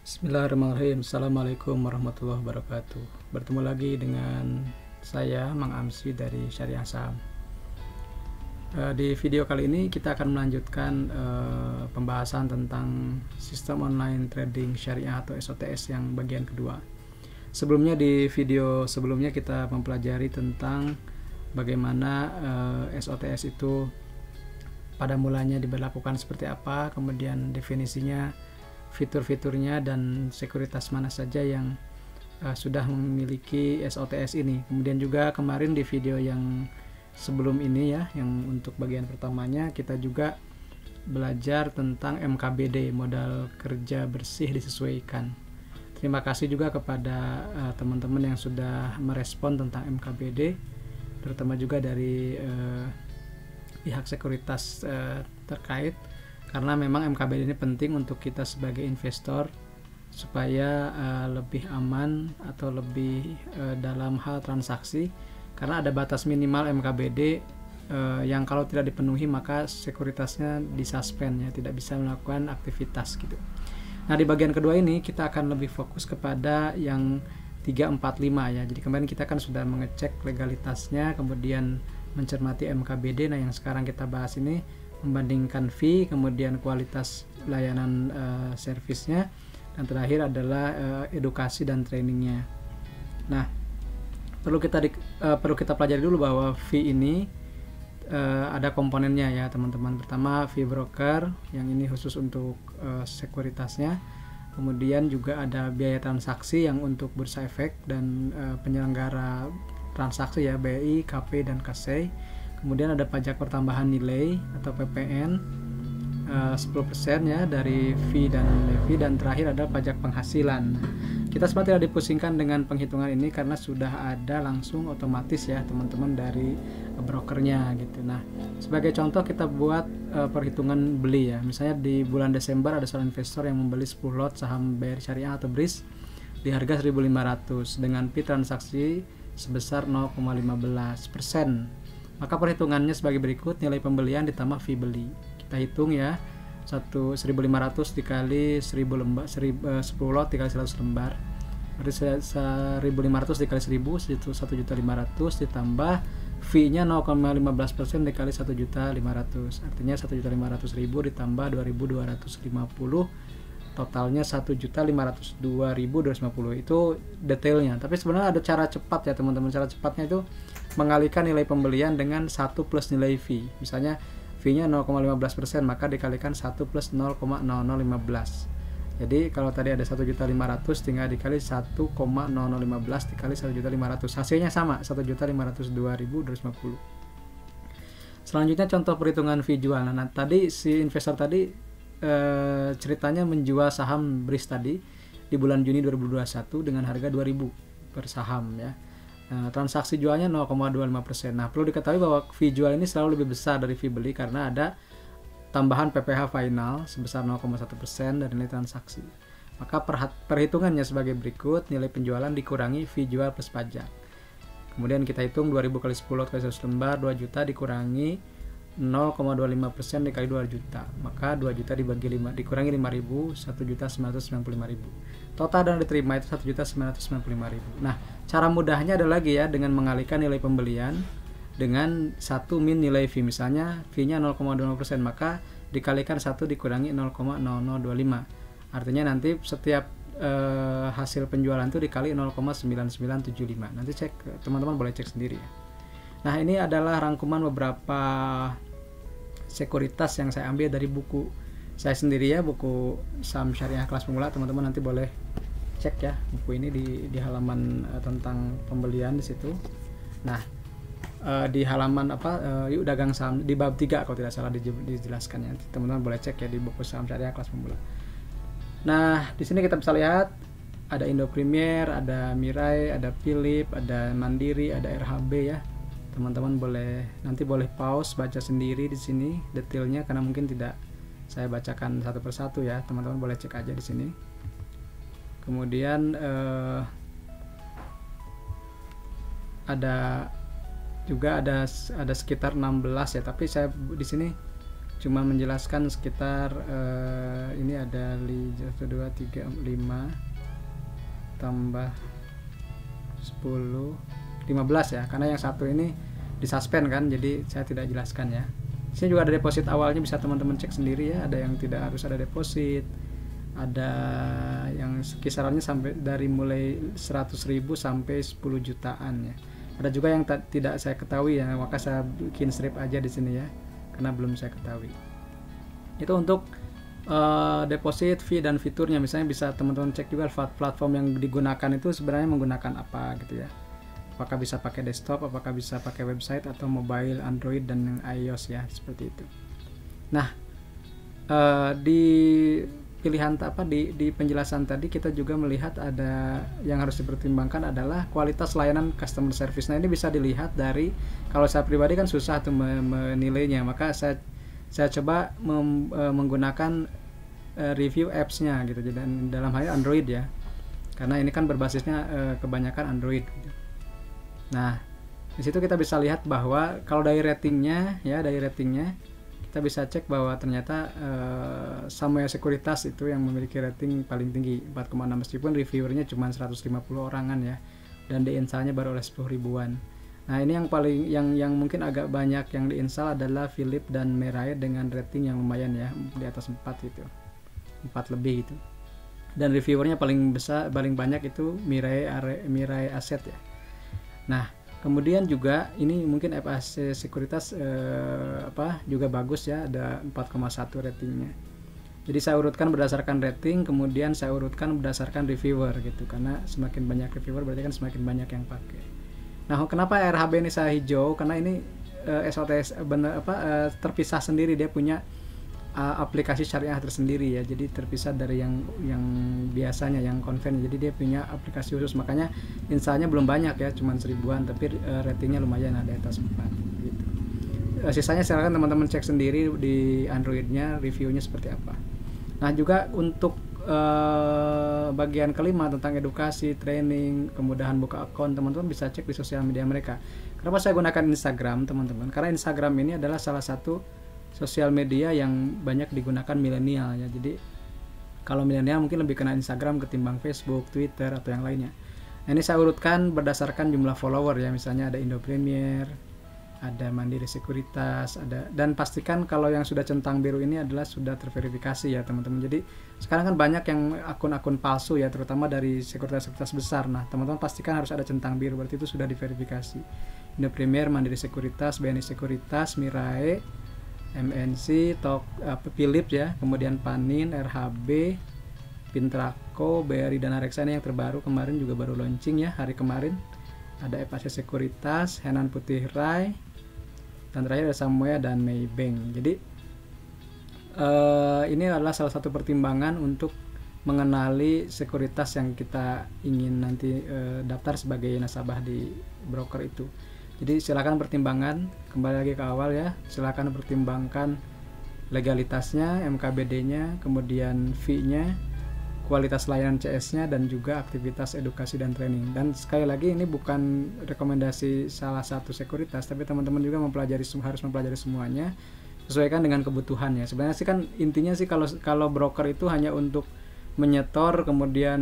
Bismillahirrahmanirrahim. Assalamualaikum warahmatullahi wabarakatuh. Bertemu lagi dengan saya Mang Amsi dari Syariah Saham. Di video kali ini kita akan melanjutkan pembahasan tentang sistem online trading syariah atau SOTS yang bagian kedua. Sebelumnya di video sebelumnya kita mempelajari tentang bagaimana SOTS itu pada mulanya diberlakukan seperti apa, kemudian definisinya, fitur-fiturnya, dan sekuritas mana saja yang sudah memiliki SOTS ini. Kemudian juga kemarin di video yang sebelum ini ya, yang untuk bagian pertamanya kita juga belajar tentang MKBD, modal kerja bersih disesuaikan. Terima kasih juga kepada teman-teman yang sudah merespon tentang MKBD, terutama juga dari pihak sekuritas terkait, karena memang MKBD ini penting untuk kita sebagai investor supaya lebih aman atau lebih dalam hal transaksi, karena ada batas minimal MKBD yang kalau tidak dipenuhi maka sekuritasnya disuspend ya, tidak bisa melakukan aktivitas gitu. Nah, di bagian kedua ini kita akan lebih fokus kepada yang 3, 4, 5 ya. Jadi kemarin kita kan sudah mengecek legalitasnya, kemudian mencermati MKBD. Nah, yang sekarang kita bahas ini membandingkan fee, kemudian kualitas layanan servisnya, dan terakhir adalah edukasi dan trainingnya. Nah, perlu kita pelajari dulu bahwa fee ini ada komponennya ya teman-teman. Pertama, fee broker, yang ini khusus untuk sekuritasnya. Kemudian juga ada biaya transaksi yang untuk bursa efek dan penyelenggara transaksi ya, BI, KP, dan KSEI. Kemudian ada pajak pertambahan nilai atau PPN 10% ya dari fee dan levy, dan terakhir ada pajak penghasilan. Kita semua tidak dipusingkan dengan penghitungan ini karena sudah ada langsung otomatis ya teman-teman dari brokernya gitu. Nah, sebagai contoh kita buat perhitungan beli ya. Misalnya di bulan Desember ada seorang investor yang membeli 10 lot saham BRI Syariah atau BRIS di harga 1.500 dengan fee transaksi sebesar 0,15%. Maka perhitungannya sebagai berikut: nilai pembelian ditambah fee beli. Kita hitung ya, 1.500 dikali 1000 lembar, 10 lot dikali 100 lembar, berarti 1.500 dikali 1000 itu 1.500.000, ditambah fee-nya 0,15% dikali 1.500.000, artinya 1.500.000 ditambah 2.250, totalnya 1.502.250. Itu detailnya. Tapi sebenarnya ada cara cepat ya teman-teman. Cara cepatnya itu mengalihkan nilai pembelian dengan 1 plus nilai fee. Misalnya fee-nya 0,15%, maka dikalikan 1 plus 0,0015. Jadi kalau tadi ada 1.500 tinggal dikali 1,0015 dikali 1.500. Hasilnya sama, 1.502.250. Selanjutnya contoh perhitungan fee jual. Nah, tadi si investor tadi ceritanya menjual saham BRIS tadi di bulan Juni 2021 dengan harga 2.000 per saham ya. Transaksi jualnya 0,25%. Nah, perlu diketahui bahwa fee jual ini selalu lebih besar dari fee beli karena ada tambahan PPh final sebesar 0,1% dari nilai transaksi. Maka perhitungannya sebagai berikut: nilai penjualan dikurangi fee jual plus pajak. Kemudian kita hitung 2.000 kali 10 lot kali 100 lembar, 2 juta dikurangi 0,25% dikali 2 juta, maka 2 juta dibagi 5 dikurangi 5.000, 1.995.000. Total dana diterima itu 1.995.000. Nah, cara mudahnya ada lagi ya, dengan mengalihkan nilai pembelian dengan 1 min nilai fee. Misalnya fee-nya 0,25%, maka dikalikan 1 dikurangi 0,0025. Artinya nanti setiap hasil penjualan itu dikali 0,9975. Nanti cek, teman-teman boleh cek sendiri ya. Nah, ini adalah rangkuman beberapa sekuritas yang saya ambil dari buku saya sendiri ya, buku Saham Syariah kelas pemula. Teman-teman nanti boleh cek ya buku ini di halaman tentang pembelian di situ. Nah, di halaman yuk dagang saham di bab 3 kalau tidak salah dijelaskan ya. Teman-teman boleh cek ya di buku Saham Syariah kelas pemula. Nah, di sini kita bisa lihat ada Indo Premier, ada Mirai, ada Philip, ada Mandiri, ada RHB ya. Teman-teman nanti boleh pause baca sendiri di sini detailnya, karena mungkin tidak saya bacakan satu persatu ya. Teman-teman boleh cek aja di sini. Kemudian ada sekitar 16 ya, tapi saya di sini cuma menjelaskan sekitar ini ada 1, 2, 3, 5 tambah 10, 15 ya, karena yang satu ini disuspend kan, jadi saya tidak jelaskan ya. Sini juga ada deposit awalnya, bisa teman-teman cek sendiri ya, ada yang tidak harus ada deposit, ada yang kisarannya sampai dari mulai 100.000 sampai 10 jutaan ya. Ada juga yang tidak saya ketahui ya, maka saya bikin strip aja di sini ya, karena belum saya ketahui. Itu untuk deposit, fee dan fiturnya. Misalnya bisa teman-teman cek juga platform yang digunakan itu sebenarnya menggunakan apa gitu ya. Apakah bisa pakai desktop, apakah bisa pakai website atau mobile, Android dan iOS ya, seperti itu. Nah, di pilihan di penjelasan tadi kita juga melihat ada yang harus dipertimbangkan adalah kualitas layanan customer service. Nah, ini bisa dilihat dari, kalau saya pribadi kan susah tuh menilainya, maka saya coba menggunakan review apps-nya gitu, dan dalam hal Android ya, karena ini kan berbasisnya kebanyakan Android gitu. Nah, di situ kita bisa lihat bahwa kalau dari ratingnya ya, kita bisa cek bahwa ternyata Samoya Sekuritas itu yang memiliki rating paling tinggi 4,6, meskipun reviewernya cuma 150 orangan ya, dan diinstalnya baru oleh 10 ribuan. Nah, ini yang paling yang mungkin agak banyak yang diinstal adalah Philip dan Mirai dengan rating yang lumayan ya, di atas 4 gitu, 4 lebih gitu. Dan reviewernya paling banyak itu Mirai Asset ya. Nah, kemudian juga ini mungkin FAC Sekuritas juga bagus ya, ada 4,1 ratingnya. Jadi saya urutkan berdasarkan rating, kemudian saya urutkan berdasarkan reviewer gitu, karena semakin banyak reviewer berarti kan semakin banyak yang pakai. Nah, kenapa RHB ini saya hijau? Karena ini SOTS terpisah sendiri, dia punya aplikasi syariah tersendiri ya, jadi terpisah dari yang biasanya yang konven, jadi dia punya aplikasi khusus, makanya installnya belum banyak ya, cuma 1000-an, tapi ratingnya lumayan, ada atas 4 gitu. Sisanya silakan teman-teman cek sendiri di Androidnya, reviewnya seperti apa. Nah, juga untuk bagian kelima tentang edukasi, training, kemudahan buka akun, teman-teman bisa cek di sosial media mereka. Kenapa saya gunakan Instagram, teman-teman? Karena Instagram ini adalah salah satu sosial media yang banyak digunakan milenial ya. Jadi kalau milenial mungkin lebih kenal Instagram ketimbang Facebook, Twitter atau yang lainnya. Nah, ini saya urutkan berdasarkan jumlah follower ya. Misalnya ada Indo Premier, ada Mandiri Sekuritas, ada, dan pastikan kalau yang sudah centang biru ini adalah sudah terverifikasi ya, teman-teman. Jadi sekarang kan banyak yang akun-akun palsu ya, terutama dari sekuritas-sekuritas besar. Nah, teman-teman pastikan harus ada centang biru, berarti itu sudah diverifikasi. Indo Premier, Mandiri Sekuritas, BNI Sekuritas, Mirai, MNC, Philips ya, kemudian Panin, RHB, Pintraco, BRI dan Reksa. Ini yang terbaru, kemarin juga baru launching ya, hari kemarin. Ada FAC Sekuritas, Henan Putih Rai, dan terakhir ada Samoya dan Maybank. Jadi ini adalah salah satu pertimbangan untuk mengenali sekuritas yang kita ingin nanti daftar sebagai nasabah di broker itu. Jadi silakan pertimbangan, kembali lagi ke awal ya, silakan pertimbangkan legalitasnya, MKBD-nya, kemudian fee-nya, kualitas layanan CS-nya, dan juga aktivitas edukasi dan training. Dan sekali lagi ini bukan rekomendasi salah satu sekuritas, tapi teman-teman juga harus mempelajari semuanya, sesuaikan dengan kebutuhannya. Sebenarnya sih kan intinya sih kalau broker itu hanya untuk menyetor, kemudian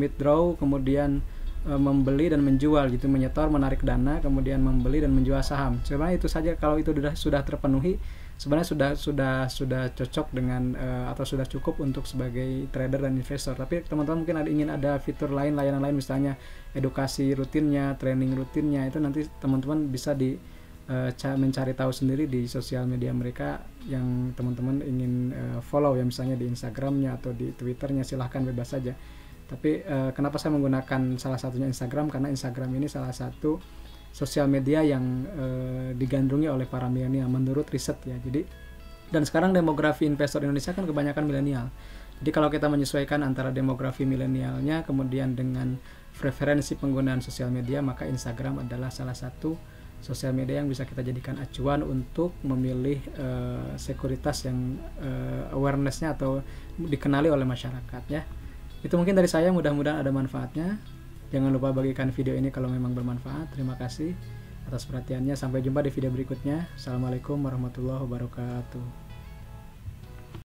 withdraw, kemudian membeli dan menjual gitu, menyetor, menarik dana, kemudian membeli dan menjual saham. Sebenarnya itu saja. Kalau itu sudah terpenuhi, sebenarnya sudah cocok dengan atau sudah cukup untuk sebagai trader dan investor. Tapi teman-teman mungkin ingin ada fitur lain, layanan lain, misalnya edukasi rutinnya, training rutinnya, itu nanti teman-teman bisa mencari tahu sendiri di sosial media mereka yang teman-teman ingin follow ya, misalnya di Instagramnya atau di Twitternya, silahkan bebas saja. Tapi kenapa saya menggunakan salah satunya Instagram? Karena Instagram ini salah satu sosial media yang digandrungi oleh para milenial menurut riset ya. Jadi, dan sekarang demografi investor Indonesia kan kebanyakan milenial. Jadi kalau kita menyesuaikan antara demografi milenialnya kemudian dengan preferensi penggunaan sosial media, maka Instagram adalah salah satu sosial media yang bisa kita jadikan acuan untuk memilih sekuritas yang awareness-nya atau dikenali oleh masyarakat ya. Itu mungkin dari saya, mudah-mudahan ada manfaatnya. Jangan lupa bagikan video ini kalau memang bermanfaat. Terima kasih atas perhatiannya. Sampai jumpa di video berikutnya. Assalamualaikum warahmatullahi wabarakatuh.